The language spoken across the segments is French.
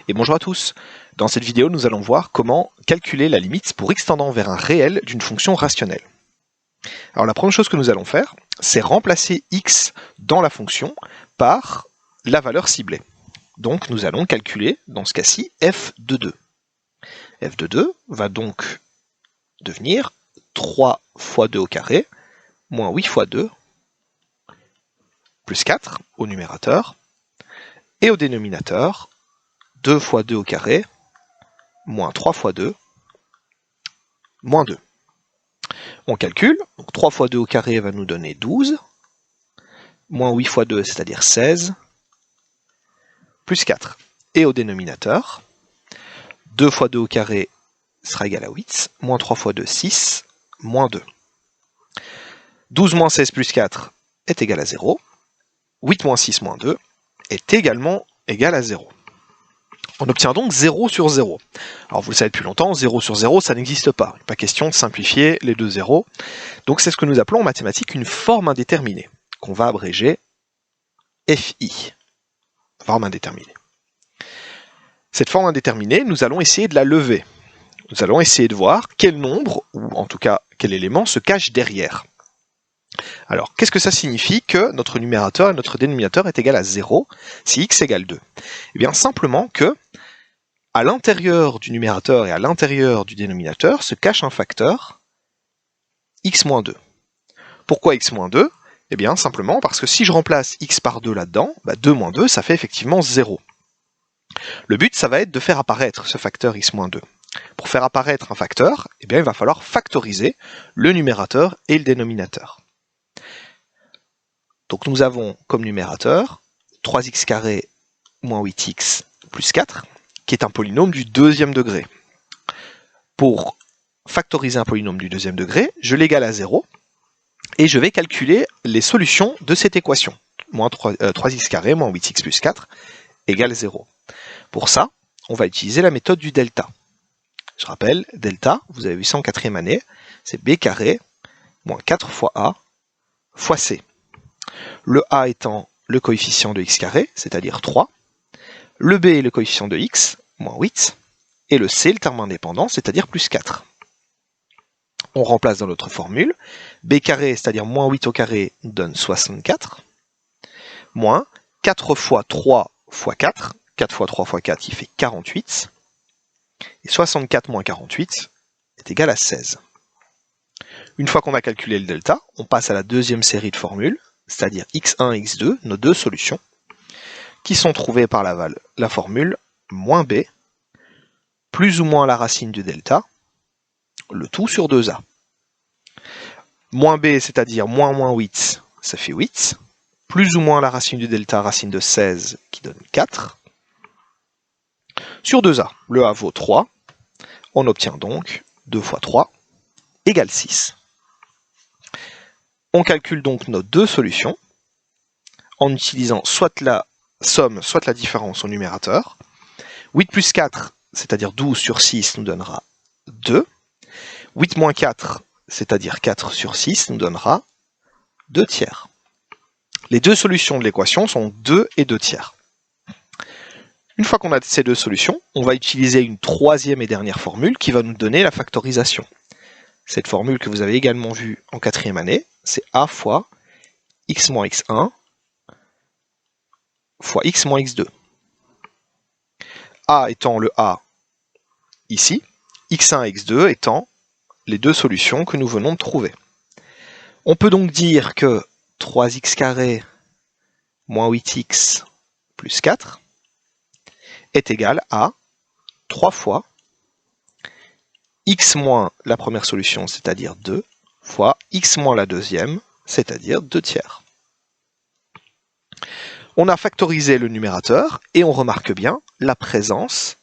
Et bonjour à tous. Dans cette vidéo, nous allons voir comment calculer la limite pour x tendant vers un réel d'une fonction rationnelle. Alors la première chose que nous allons faire, c'est remplacer x dans la fonction par la valeur ciblée. Donc nous allons calculer, dans ce cas-ci, f de 2. f de 2 va donc devenir 3 fois 2 au carré, moins 8 fois 2, plus 4 au numérateur, et au dénominateur, 2 fois 2 au carré, moins 3 fois 2, moins 2. On calcule, donc 3 fois 2 au carré va nous donner 12, moins 8 fois 2, c'est-à-dire 16, plus 4. Et au dénominateur, 2 fois 2 au carré sera égal à 8, moins 3 fois 2, 6, moins 2. 12 moins 16 plus 4 est égal à 0, 8 moins 6 moins 2 est également égal à 0. On obtient donc 0 sur 0. Alors vous le savez depuis longtemps, 0 sur 0, ça n'existe pas. Il n'est pas question de simplifier les deux zéros. Donc c'est ce que nous appelons en mathématiques une forme indéterminée, qu'on va abréger FI. Forme indéterminée. Cette forme indéterminée, nous allons essayer de la lever. Nous allons essayer de voir quel nombre, ou en tout cas quel élément, se cache derrière. Alors, qu'est-ce que ça signifie que notre numérateur et notre dénominateur est égal à 0 si x égale 2? Eh bien, simplement que à l'intérieur du numérateur et à l'intérieur du dénominateur se cache un facteur x-2. Pourquoi x-2? Eh bien, simplement parce que si je remplace x par 2 là-dedans, 2 moins 2, ça fait effectivement 0. Le but, ça va être de faire apparaître ce facteur x-2. Pour faire apparaître un facteur, eh bien, il va falloir factoriser le numérateur et le dénominateur. Donc nous avons comme numérateur 3x carré moins 8x plus 4, qui est un polynôme du deuxième degré. Pour factoriser un polynôme du deuxième degré, je l'égale à 0, et je vais calculer les solutions de cette équation. 3x carré moins 8x plus 4 égale 0. Pour ça, on va utiliser la méthode du delta. Je rappelle, delta, vous avez vu ça en 4e année, c'est b carré moins 4 fois a fois c. Le a étant le coefficient de x carré, c'est-à-dire 3, le b est le coefficient de x, moins 8, et le c le terme indépendant, c'est-à-dire plus 4. On remplace dans notre formule, b carré, c'est-à-dire moins 8 au carré, nous donne 64, moins 4 fois 3 fois 4, 4 fois 3 fois 4, il fait 48, et 64 moins 48 est égal à 16. Une fois qu'on a calculé le delta, on passe à la deuxième série de formules, c'est-à-dire x1 et x2, nos deux solutions, qui sont trouvées par la formule moins b, plus ou moins la racine du delta, le tout sur 2a. Moins b, c'est-à-dire moins 8, ça fait 8, plus ou moins la racine du delta, racine de 16, qui donne 4, sur 2a. Le a vaut 3, on obtient donc 2 fois 3 égale 6. On calcule donc nos deux solutions en utilisant soit la somme, soit la différence au numérateur. 8 plus 4, c'est-à-dire 12 sur 6, nous donnera 2. 8 moins 4, c'est-à-dire 4 sur 6, nous donnera 2 tiers. Les deux solutions de l'équation sont 2 et 2 tiers. Une fois qu'on a ces deux solutions, on va utiliser une troisième et dernière formule qui va nous donner la factorisation. Cette formule que vous avez également vue en 4e année, c'est a fois x moins x1 fois x moins x2. A étant le a ici, x1 et x2 étant les deux solutions que nous venons de trouver. On peut donc dire que 3x carré moins 8x plus 4 est égal à 3 fois x moins la première solution, c'est-à-dire 2, fois x moins la deuxième, c'est-à-dire 2 tiers. On a factorisé le numérateur et on remarque bien la présence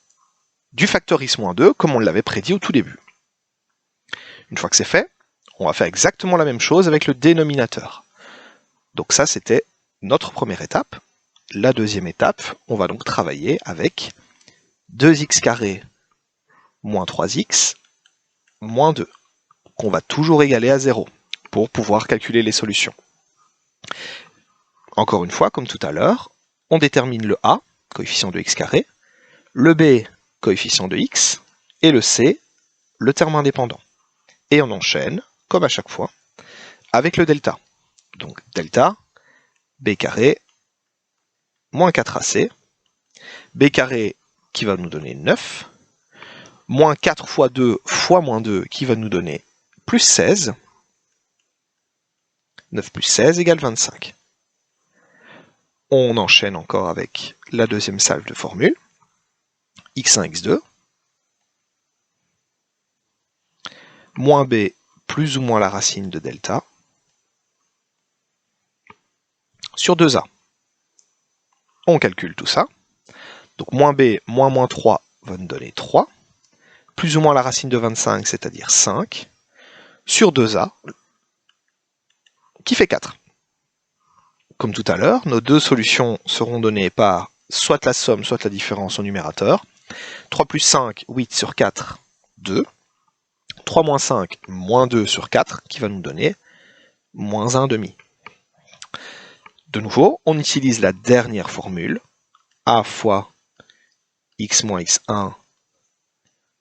du facteur x-2 comme on l'avait prédit au tout début. Une fois que c'est fait, on va faire exactement la même chose avec le dénominateur. Donc ça, c'était notre première étape. La deuxième étape, on va donc travailler avec 2x carré moins 3x moins 2, qu'on va toujours égaler à 0 pour pouvoir calculer les solutions. Encore une fois, comme tout à l'heure, on détermine le a, coefficient de x carré, le B, coefficient de x, et le C, le terme indépendant. Et on enchaîne, comme à chaque fois, avec le delta. Donc delta, B carré, moins 4AC, B carré qui va nous donner 9, moins 4 fois 2 fois moins 2 qui va nous donner plus 16, 9 plus 16 égale 25. On enchaîne encore avec la deuxième salve de formule, x1, x2, moins b plus ou moins la racine de delta, sur 2a. On calcule tout ça. Donc moins b moins moins 3 va nous donner 3, plus ou moins la racine de 25, c'est-à-dire 5, sur 2a, qui fait 4. Comme tout à l'heure, nos deux solutions seront données par soit la somme, soit la différence au numérateur. 3 plus 5, 8 sur 4, 2. 3 moins 5, moins 2 sur 4, qui va nous donner moins 1,5. De nouveau, on utilise la dernière formule, a fois x moins x1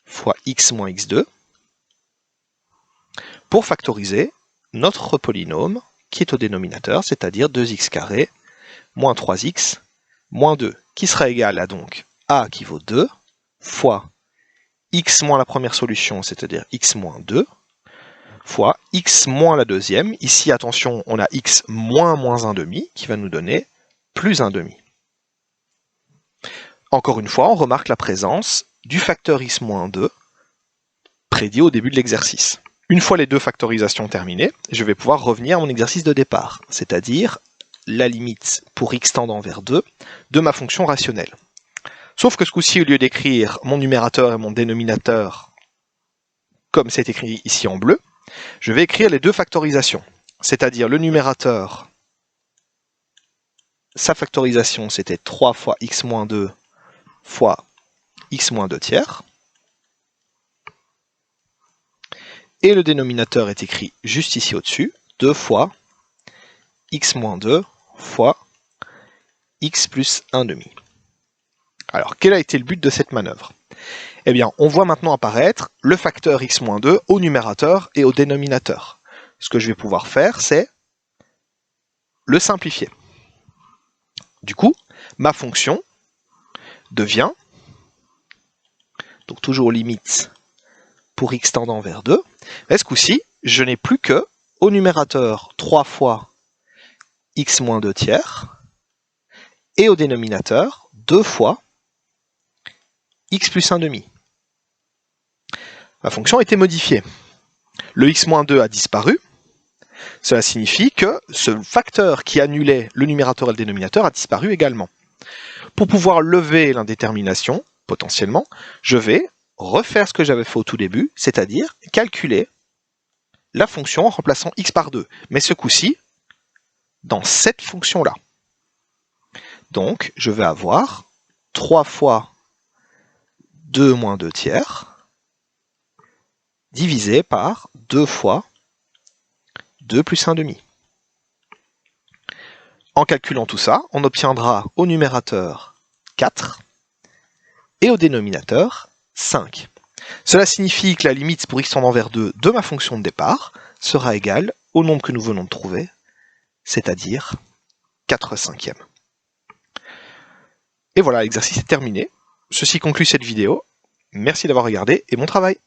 fois x moins x2, pour factoriser notre polynôme qui est au dénominateur, c'est-à-dire 2x carré moins 3x moins 2, qui sera égal à donc a qui vaut 2 fois x moins la première solution, c'est-à-dire x moins 2, fois x moins la deuxième. Ici, attention, on a x moins moins 1,5 qui va nous donner plus 1,5. Encore une fois, on remarque la présence du facteur x moins 2 prédit au début de l'exercice. Une fois les deux factorisations terminées, je vais pouvoir revenir à mon exercice de départ, c'est-à-dire la limite pour x tendant vers 2 de ma fonction rationnelle. Sauf que ce coup-ci, au lieu d'écrire mon numérateur et mon dénominateur comme c'est écrit ici en bleu, je vais écrire les deux factorisations. C'est-à-dire le numérateur, sa factorisation c'était 3 fois x moins 2 fois x moins 2 tiers. Et le dénominateur est écrit juste ici au-dessus, 2 fois x moins 2 fois x plus 1,5. Alors, quel a été le but de cette manœuvre? Eh bien, on voit maintenant apparaître le facteur x-2 au numérateur et au dénominateur. Ce que je vais pouvoir faire, c'est le simplifier. Du coup, ma fonction devient, donc toujours limite pour x tendant vers 2, et ce coup-ci, je n'ai plus que, au numérateur, 3 fois x moins 2 tiers, et au dénominateur, 2 fois x plus 1,5. Ma fonction a été modifiée. Le x-2 a disparu. Cela signifie que ce facteur qui annulait le numérateur et le dénominateur a disparu également. Pour pouvoir lever l'indétermination, potentiellement, je vais refaire ce que j'avais fait au tout début, c'est-à-dire calculer la fonction en remplaçant x par 2. Mais ce coup-ci, dans cette fonction-là. Donc, je vais avoir 3 fois 2 moins 2 tiers divisé par 2 fois 2 plus 1,5. En calculant tout ça, on obtiendra au numérateur 4 et au dénominateur 5. Cela signifie que la limite pour x tendant vers 2 de ma fonction de départ sera égale au nombre que nous venons de trouver, c'est-à-dire 4/5. Et voilà, l'exercice est terminé. Ceci conclut cette vidéo. Merci d'avoir regardé et bon travail.